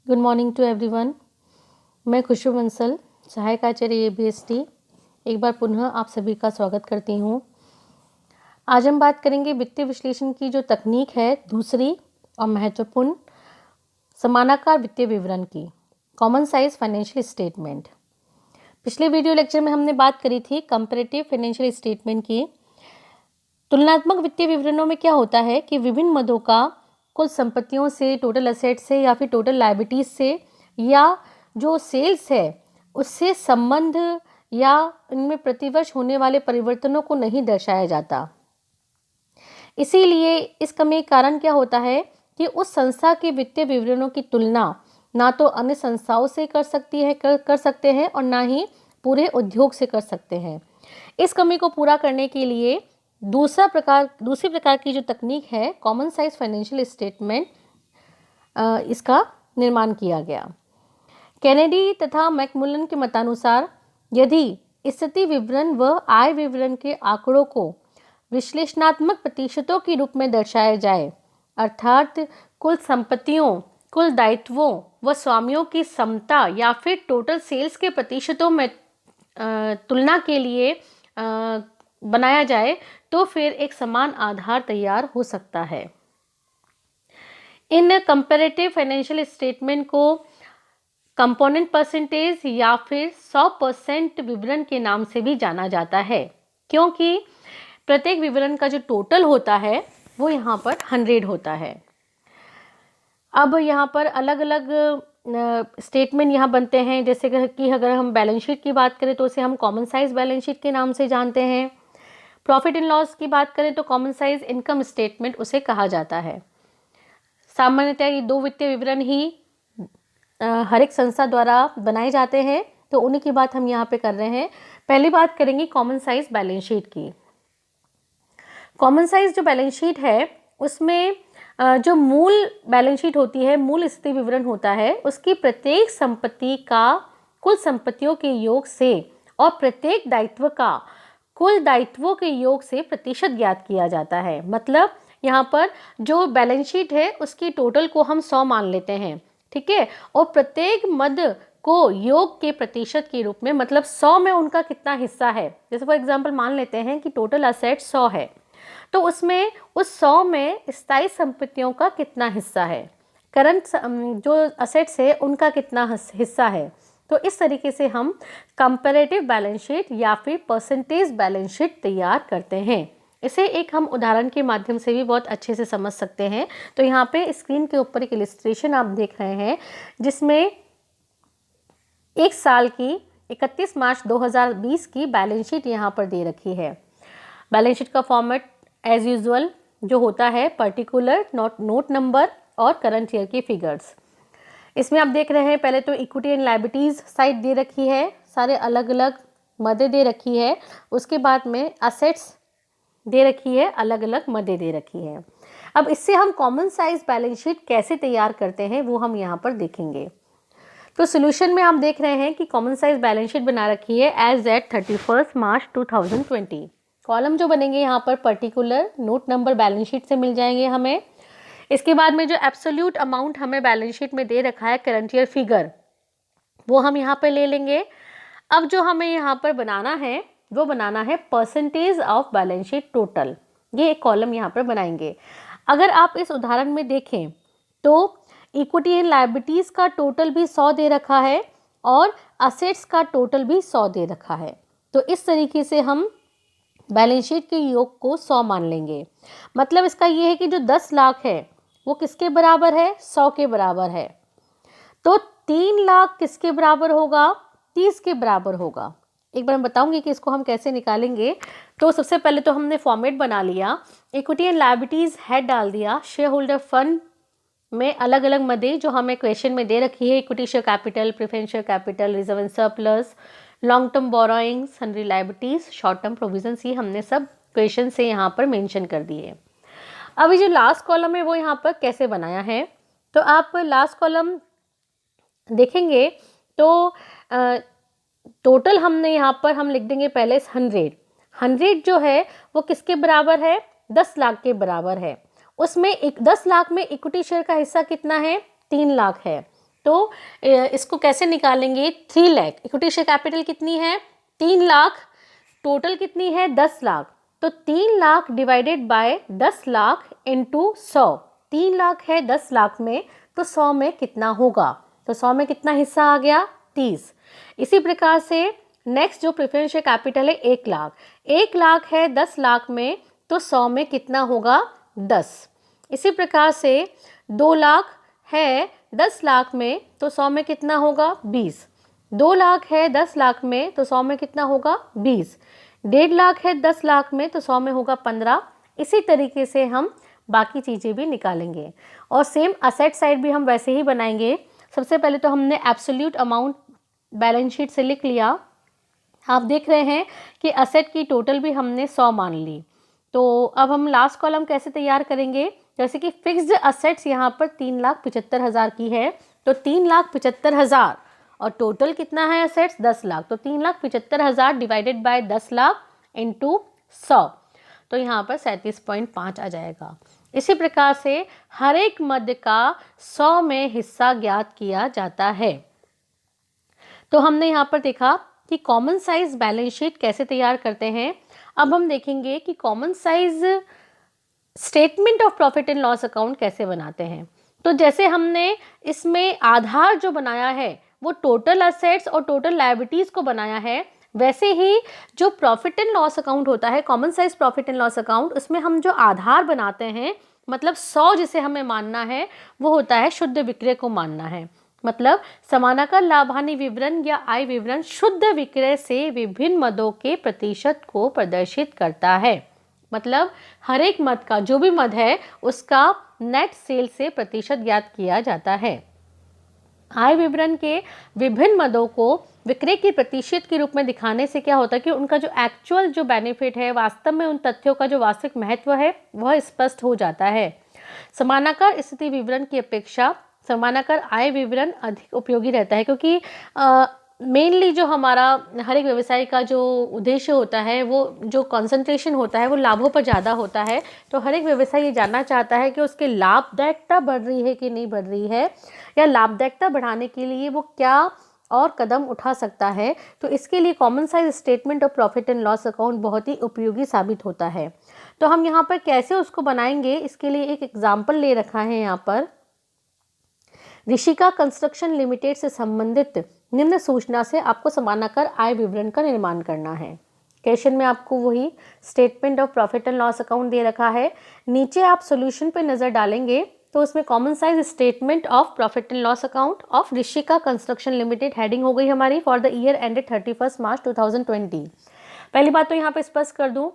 Good morning to everyone. मैं खुशबू बंसल, सहायक आचार्य ABST, एक बार पुनः आप सभी का स्वागत करती हूँ। आज हम बात करेंगे वित्तीय विश्लेषण की जो तकनीक है दूसरी और महत्वपूर्ण, समानाकार वित्तीय विवरण की, कॉमन साइज फाइनेंशियल स्टेटमेंट। पिछले वीडियो लेक्चर में हमने बात करी थी कंपैरेटिव फाइनेंशियल स्टेटमेंट की। तुलनात्मक वित्तीय विवरणों में क्या होता है कि विभिन्न मदों का कुल संपत्तियों से, टोटल एसेट से या फिर टोटल लायबिलिटीज से या जो सेल्स है उससे संबंध या इनमें प्रतिवर्ष होने वाले परिवर्तनों को नहीं दर्शाया जाता। इसीलिए इस कमी का कारण क्या होता है कि उस संस्था के वित्तीय विवरणों की तुलना ना तो अन्य संस्थाओं से कर सकते हैं और ना ही पूरे उद्योग से कर सकते हैं। इस कमी को पूरा करने के लिए दूसरी प्रकार की जो तकनीक है कॉमन साइज फाइनेंशियल स्टेटमेंट, इसका निर्माण किया गया। कैनेडी तथा मैकमुलन के मतानुसार यदि स्थिति विवरण व आय विवरण के आंकड़ों को विश्लेषणात्मक प्रतिशतों के रूप में दर्शाया जाए, अर्थात कुल संपत्तियों, कुल दायित्वों व स्वामियों की समता या फिर टोटल सेल्स के प्रतिशतों में तुलना के लिए बनाया जाए, तो फिर एक समान आधार तैयार हो सकता है। इन कंपैरेटिव फाइनेंशियल स्टेटमेंट को कंपोनेंट परसेंटेज या फिर 100% विवरण के नाम से भी जाना जाता है, क्योंकि प्रत्येक विवरण का जो टोटल होता है वो यहाँ पर 100 होता है। अब यहाँ पर अलग अलग स्टेटमेंट यहाँ बनते हैं, जैसे कि अगर हम बैलेंस शीट की बात करें तो उसे हम कॉमन साइज बैलेंस शीट के नाम से जानते हैं। प्रॉफिट एंड लॉस की बात करें तो कॉमन साइज इनकम स्टेटमेंट उसे कहा जाता है। सामान्यतः ये दो वित्तीय विवरण ही हर एक संस्था द्वारा बनाए जाते हैं, तो उन्हीं की बात हम यहाँ पे कर रहे हैं। पहली बात करेंगे कॉमन साइज बैलेंस शीट की। कॉमन साइज जो बैलेंस शीट है उसमें जो मूल बैलेंस शीट होती है, मूल स्थिति विवरण होता है, उसकी प्रत्येक संपत्ति का कुल संपत्तियों के योग से और प्रत्येक दायित्व का कुल दायित्वों के योग से प्रतिशत ज्ञात किया जाता है। मतलब यहाँ पर जो बैलेंस शीट है उसकी टोटल को हम 100 मान लेते हैं, ठीक है, और प्रत्येक मद को योग के प्रतिशत के रूप में, मतलब 100 में उनका कितना हिस्सा है। जैसे फॉर एग्जांपल मान लेते हैं कि टोटल असेट 100 है, तो उसमें उस 100 में स्थायी संपत्तियों का कितना हिस्सा है, करंट जो असेट्स है उनका कितना हिस्सा है। तो इस तरीके से हम कंपैरेटिव बैलेंस शीट या फिर परसेंटेज बैलेंस शीट तैयार करते हैं। इसे एक हम उदाहरण के माध्यम से भी बहुत अच्छे से समझ सकते हैं। तो यहाँ पे स्क्रीन के ऊपर एक इलस्ट्रेशन आप देख रहे हैं, जिसमें एक साल की 31 मार्च 2020 की बैलेंस शीट यहाँ पर दे रखी है। बैलेंस शीट का फॉर्मेट एज यूजुअल जो होता है पर्टिकुलर, नोट नंबर और करंट ईयर की फिगर्स। इसमें आप देख रहे हैं पहले तो इक्विटी एंड लायबिलिटीज साइड दे रखी है, सारे अलग अलग मदें दे रखी है। उसके बाद में असेट्स दे रखी है, अलग अलग मदें दे रखी है। अब इससे हम कॉमन साइज बैलेंस शीट कैसे तैयार करते हैं वो हम यहाँ पर देखेंगे। तो सोल्यूशन में आप देख रहे हैं कि कॉमन साइज बैलेंस शीट बना रखी है एज एट 31 मार्च 2020। कॉलम जो बनेंगे यहाँ पर particular, note number balance sheet से मिल जाएंगे हमें। इसके बाद में जो एब्सोल्यूट अमाउंट हमें बैलेंस शीट में दे रखा है, करंट ईयर फिगर, वो हम यहाँ पर ले लेंगे। अब जो हमें यहाँ पर बनाना है वो बनाना है percentage of balance sheet total. ये एक कॉलम यहाँ पर बनाएंगे। अगर आप इस उदाहरण में देखें तो इक्विटी एंड लायबिलिटीज का टोटल भी 100 दे रखा है और असेट्स का टोटल भी 100 दे रखा है। तो इस तरीके से हम बैलेंस शीट के योग को 100 मान लेंगे। मतलब इसका ये है कि जो 10 लाख है वो किसके बराबर है, 100 के बराबर है। तो 3 लाख किसके बराबर होगा, 30 के बराबर होगा। एक बार मैं बताऊंगी कि इसको हम कैसे निकालेंगे। तो सबसे पहले तो हमने फॉर्मेट बना लिया, इक्विटी एंड लायबिलिटीज हेड डाल दिया, शेयर होल्डर फंड में अलग अलग मदें जो हमें क्वेश्चन में दे रखी है, equity share capital, preference share capital, reserve and surplus, long term borrowings, sundry liabilities, short term provisions, ये हमने सब क्वेश्चन से यहाँ पर मेंशन कर दिए। अभी जो लास्ट कॉलम है वो यहाँ पर कैसे बनाया है, तो आप लास्ट कॉलम देखेंगे तो टोटल हमने यहाँ पर हम लिख देंगे पहले 100 जो है वो किसके बराबर है, 10 लाख के बराबर है। उसमें 10 लाख में इक्विटी शेयर का हिस्सा कितना है, 3 लाख है। तो इसको कैसे निकालेंगे, 3 लाख, इक्विटी शेयर कैपिटल कितनी है 3 लाख, टोटल कितनी है 10 लाख, तो 3 lakh divided by 10 lakh into 100, 3 lakh है 10 लाख में, तो 100 में कितना होगा, तो 100 में कितना हिस्सा आ गया 30। इसी प्रकार से नेक्स्ट जो प्रेफरेंस शेयर कैपिटल है 1 लाख, 1 लाख है 10 लाख में, तो 100 में कितना होगा 10। इसी प्रकार से 2 लाख है 10 लाख में, तो 100 में कितना होगा 20। 2 लाख है 10 लाख में, तो 100 में कितना होगा 20। 1.5 लाख है 10 लाख में, तो 100 में होगा 15। इसी तरीके से हम बाकी चीज़ें भी निकालेंगे और सेम असेट साइड भी हम वैसे ही बनाएंगे। सबसे पहले तो हमने एब्सोल्यूट अमाउंट बैलेंस शीट से लिख लिया। आप देख रहे हैं कि असेट की टोटल भी हमने 100 मान ली। तो अब हम लास्ट कॉलम कैसे तैयार करेंगे, जैसे कि फिक्स्ड असेट्स यहाँ पर 3,75,000 की है, तो 3,75,000 और टोटल कितना है असेट्स 10 लाख, तो 3,75,000 डिवाइडेड बाय 10 लाख इंटू 100, तो यहाँ पर 37.5 आ जाएगा। इसी प्रकार से हर एक मद का 100 में हिस्सा ज्ञात किया जाता है। तो हमने यहाँ पर देखा कि कॉमन साइज बैलेंस शीट कैसे तैयार करते हैं। अब हम देखेंगे कि common size statement of profit and loss account कैसे बनाते हैं। तो जैसे हमने इसमें आधार जो बनाया है वो टोटल असेट्स और टोटल लायबिलिटीज को बनाया है, वैसे ही जो प्रॉफिट एंड लॉस अकाउंट होता है, common size profit and loss account, उसमें हम जो आधार बनाते हैं, मतलब 100 जिसे हमें मानना है वो होता है शुद्ध विक्रय को मानना है। मतलब समानाकर लाभ हानि विवरण या आय विवरण शुद्ध विक्रय से विभिन्न मदों के प्रतिशत को प्रदर्शित करता है। मतलब हर एक मद का जो भी मद है उसका नेट सेल से प्रतिशत ज्ञात किया जाता है। आय विवरण के विभिन्न मदों को विक्रय की प्रतिशत के रूप में दिखाने से क्या होता है कि उनका जो एक्चुअल जो बेनिफिट है, वास्तव में उन तथ्यों का जो वास्तविक महत्व है वह स्पष्ट हो जाता है। समानाकर स्थिति विवरण की अपेक्षा समानाकर आय विवरण अधिक उपयोगी रहता है, क्योंकि मेनली जो हमारा हर एक व्यवसाय का जो उद्देश्य होता है, वो जो कंसंट्रेशन होता है वो लाभों पर ज़्यादा होता है। तो हर एक व्यवसाय ये जानना चाहता है कि उसकी लाभदायकता बढ़ रही है कि नहीं बढ़ रही है, या लाभदायकता बढ़ाने के लिए वो क्या और कदम उठा सकता है। तो इसके लिए common size statement of profit and loss account बहुत ही उपयोगी साबित होता है। तो हम यहाँ पर कैसे उसको बनाएंगे, इसके लिए एक एग्जाम्पल ले रखा है यहाँ पर। ऋषिका कंस्ट्रक्शन लिमिटेड से संबंधित निम्न सूचना से आपको समानाकर आय विवरण का निर्माण करना है। क्वेश्चन में आपको वही statement of profit and loss account दे रखा है। नीचे आप सॉल्यूशन पे नजर डालेंगे तो उसमें common size statement of profit and loss account of Rishika construction limited heading हो गई हमारी फॉर द ईयर एंडेड 31 मार्च 2020। पहली बात तो यहाँ पे स्पष्ट कर दूं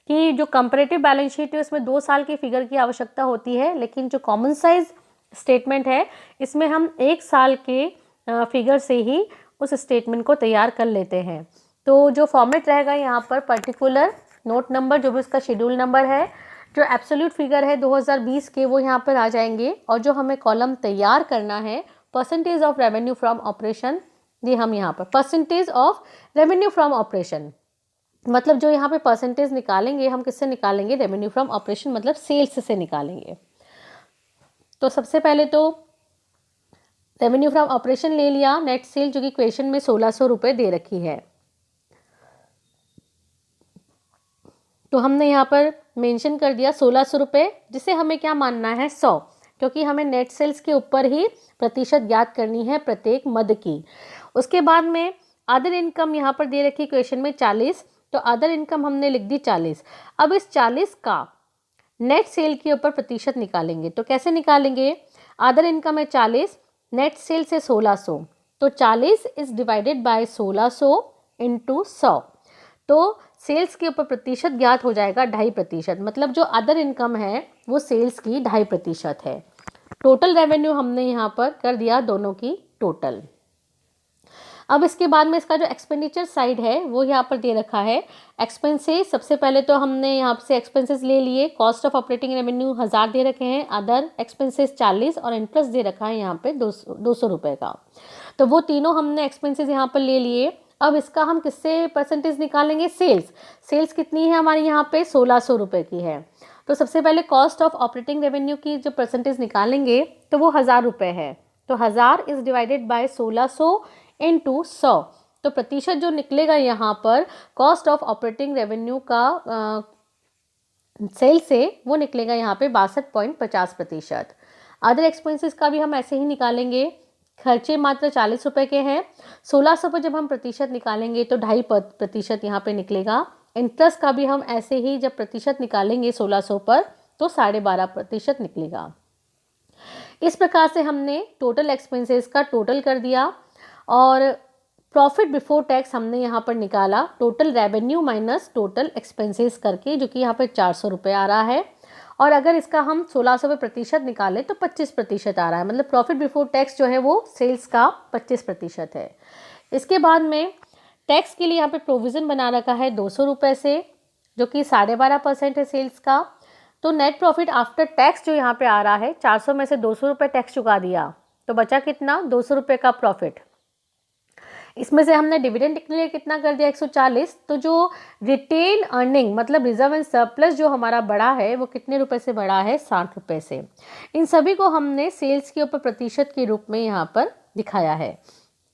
कि जो कंपैरेटिव बैलेंस शीट है उसमें 2 साल के फिगर की आवश्यकता होती है, लेकिन जो कॉमन साइज स्टेटमेंट है इसमें हम 1 साल के फिगर से ही उस स्टेटमेंट को तैयार कर लेते हैं। तो जो फॉर्मेट रहेगा यहाँ पर पर्टिकुलर नोट नंबर जो भी उसका शेड्यूल नंबर है, जो एब्सोल्यूट फिगर है 2020 के वो यहाँ पर आ जाएंगे, और जो हमें कॉलम तैयार करना है percentage of revenue from operation, ये हम यहाँ पर percentage of revenue from operation, मतलब जो यहाँ पे परसेंटेज निकालेंगे हम किससे निकालेंगे, रेवेन्यू फ्रॉम ऑपरेशन मतलब सेल्स से निकालेंगे। तो सबसे पहले तो रेवेन्यू फ्रॉम ऑपरेशन ले लिया, नेट सेल जो कि क्वेश्चन में 1600 रुपये दे रखी है, तो हमने यहाँ पर मेंशन कर दिया 1600 रुपये, जिसे हमें क्या मानना है 100, क्योंकि हमें नेट सेल्स के ऊपर ही प्रतिशत ज्ञात करनी है प्रत्येक मद की। उसके बाद में अदर इनकम यहाँ पर दे रखी क्वेश्चन में 40, तो अदर इनकम हमने लिख दी 40। अब इस 40 का नेट सेल के ऊपर प्रतिशत निकालेंगे, तो कैसे निकालेंगे, अदर इनकम है 40, नेट सेल से 1600, तो 40 इज डिवाइडेड बाय 1600 इंटू 100, तो सेल्स के ऊपर प्रतिशत ज्ञात हो जाएगा 2.5%, मतलब जो अदर इनकम है वो सेल्स की 2.5% है। टोटल रेवेन्यू हमने यहाँ पर कर दिया दोनों की टोटल। अब इसके बाद में इसका जो एक्सपेंडिचर साइड है वो यहाँ पर दे रखा है। एक्सपेंसेस सबसे पहले तो हमने यहाँ से एक्सपेंसेस ले लिए, कॉस्ट ऑफ ऑपरेटिंग रेवेन्यू 1000 दे रखे हैं, अदर एक्सपेंसेस 40 और इंटरेस्ट दे रखा है यहाँ पे 200 रुपये का, तो वो तीनों हमने एक्सपेंसेस यहाँ पर ले लिए। अब इसका हम किससे परसेंटेज निकालेंगे, सेल्स कितनी है हमारी यहाँ पे 1600 रुपये की है, तो सबसे पहले कॉस्ट ऑफ ऑपरेटिंग रेवेन्यू की जो परसेंटेज निकालेंगे तो वो 1000 रुपये है, तो 1000 इज डिवाइडेड बाय 1600 इंटू 100, तो प्रतिशत जो निकलेगा यहाँ पर कॉस्ट ऑफ ऑपरेटिंग रेवेन्यू का सेल से, वो निकलेगा यहाँ पे 62.50%। अदर एक्सपेंसेस का भी हम ऐसे ही निकालेंगे। खर्चे मात्र 40 रुपये के हैं, 1600 पर जब हम प्रतिशत निकालेंगे तो 2.5% यहाँ पे निकलेगा। इंटरेस्ट का भी हम ऐसे ही जब प्रतिशत निकालेंगे 1600 पर तो 12.5% निकलेगा। इस प्रकार से हमने टोटल एक्सपेंसेस का टोटल कर दिया और प्रॉफिट बिफोर टैक्स हमने यहाँ पर निकाला total revenue minus total expenses करके, जो कि यहाँ पे 400 रुपये आ रहा है। और अगर इसका हम 1600 पे प्रतिशत निकालें तो 25% आ रहा है, मतलब प्रॉफिट बिफोर टैक्स जो है वो सेल्स का 25% है। इसके बाद में टैक्स के लिए यहाँ पे प्रोविज़न बना रखा है 200 रुपये से, जो कि 12.5% है सेल्स का। तो नेट प्रॉफिट आफ्टर टैक्स जो यहाँ पे आ रहा है, 400 में से 200 रुपये टैक्स चुका दिया तो बचा कितना, 200 रुपये का प्रॉफिट। इसमें से हमने डिविडेंड डिक्लेयर कितना कर दिया, 140। तो जो रिटेन अर्निंग मतलब रिजर्व एंड सरप्लस जो हमारा बढ़ा है वो कितने रुपए से बढ़ा है, 60 रुपये से। इन सभी को हमने सेल्स के ऊपर प्रतिशत के रूप में यहाँ पर दिखाया है।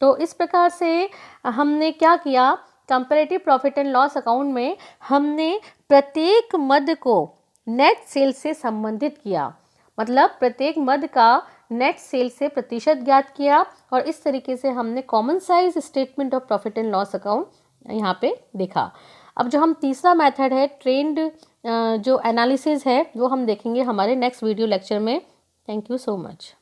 तो इस प्रकार से हमने क्या किया, comparative profit and loss account में हमने प्रत्येक मद को नेट सेल से संबंधित किया, मतलब प्रत्येक मद का नेट सेल से प्रतिशत ज्ञात किया और इस तरीके से हमने common size statement of profit and loss account यहाँ पे देखा। अब जो हम तीसरा मेथड है ट्रेंड जो एनालिसिस है वो हम देखेंगे हमारे नेक्स्ट वीडियो लेक्चर में। Thank you so much.